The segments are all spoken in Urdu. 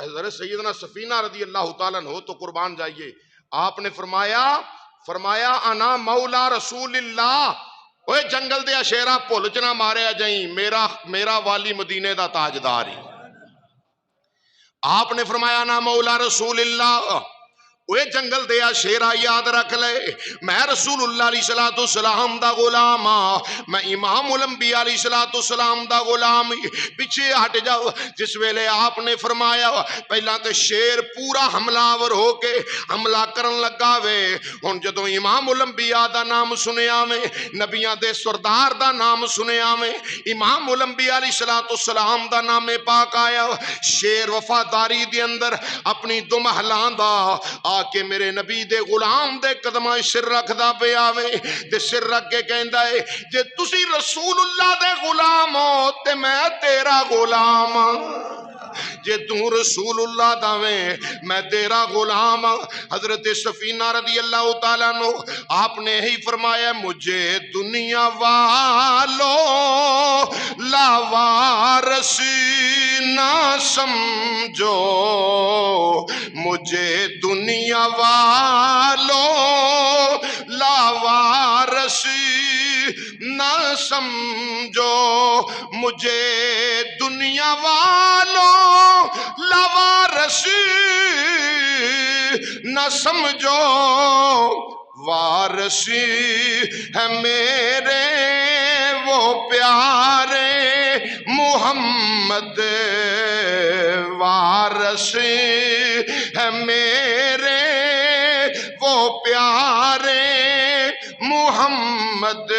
حضرت سیدنا سفینہ رضی اللہ تعالیٰ عنہ تو قربان جائیے، آپ نے فرمایا انا مولا رسول اللہ، اوے جنگل دیا شیرہ پھول چ نہ ماریا جائیں، میرا والی مدینے دا تاجدار ہی۔ آپ نے فرمایا انا مولا رسول اللہ، اوے جنگل دیا شیرہ یاد رکھ لے، میں رسول اللہ علیہ السلام دا غلام ہاں، میں امام الانبیاء علیہ السلام دا غلام۔ پیچھے ہٹ جاؤ، جس ویلے آپ نے فرمایا پہلا تے شیر پورا حملہ ور ہو کے حملہ کرن لگا وے، ہن جدوں امام الانبیاء دا نام سنیا میں، نبیاں دے سردار دا نام سنیا میں، امام الانبیاء علیہ السلام دا نام پاک آیا، شیر وفاداری دے اندر اپنی دم ہلاندا آ کے میرے نبی دے غلام دے قدماں سر رکھدا پہ آوے تے سر رکھ کے کہندا ہے جے تسی رسول اللہ دے غلام ہو تے میں تیرا غلام ہاں، جے تو رسول اللہ داویں میں تیرا غلام ہاں۔ حضرت سفینہ رضی اللہ تعالیٰ عنہ آپ نے ہی فرمایا مجھے دنیا والو لاوارث نہ سمجھو، مجھے دنیا والو لاوارث نہ سمجھو، مجھے دنیا والوں لاوارث نہ سمجھو، وارث ہے میرے وہ پیارے محمد، وارث ہے میرے وہ پیارے محمد،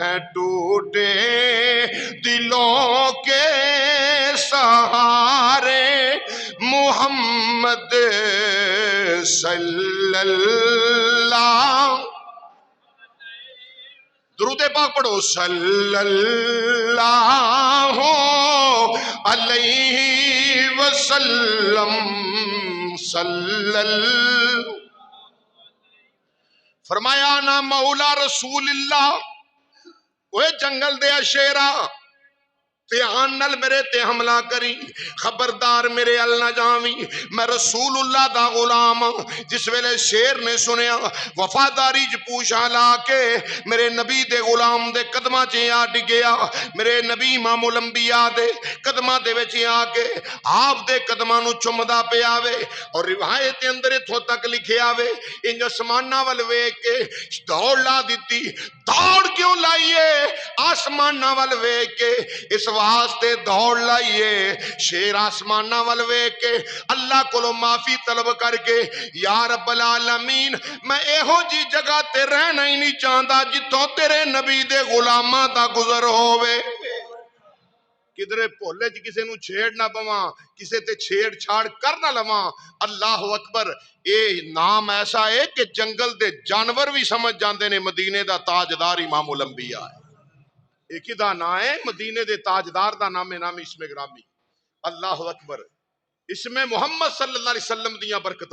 ہیں ٹوٹے دلوں کے سہارے محمد صلی اللہ، درود پاک پڑھو، صلی اللہ علیہ وسلم، صلی اللہ۔ فرمایا نا مولا رسول اللہ، اوے جنگل دیا شیرہ دھیان نال میرے تے حملہ کری، خبردار میرے ال نہ جاویں، میں رسول اللہ دا غلام ہاں۔ جس ویلے شیر نے سنیا وفاداری چ پوچھا لا کے میرے نبی دے غلام دے قدماں چ آ ڈگیا، میرے نبی امام الانبیاء دے قدماں دے وچ آ کے آپ دے قدماں نو چمدا پہ آوے، اور روایت دے اندر اتھوں تک لکھے آوے انج آسماناں ول ویکھ کے دوڑ لا دتی۔ دوڑ کیوں لائیے آسماناں ول ویکھ کے؟ اس واسطے دوڑ لائیے شیر آسمانہ والوے کے اللہ کو معافی طلب کر کے یا رب العالمین میں ایہو جی جگہ تے رہنا ہی نہیں چاہتا جتوں تیرے نبی دے غلاماں دا گزر ہووے، کدھرے پھولے چ کسے نو چھیڑ نہ پواں، کسے تے چھیڑ چھاڑ کر نہ لواں۔ اللہ اکبر، اے نام ایسا ہے کہ جنگل دے جانور بھی سمجھ جاندے نے مدینے دا تاجدار امام الانبیاء ہے۔ ایک ہی دا نام ہے مدینے دے تاجدار دا نام اسم گرامی۔ اللہ اکبر، اس میں محمد صلی اللہ علیہ وسلم دیاں برکتاں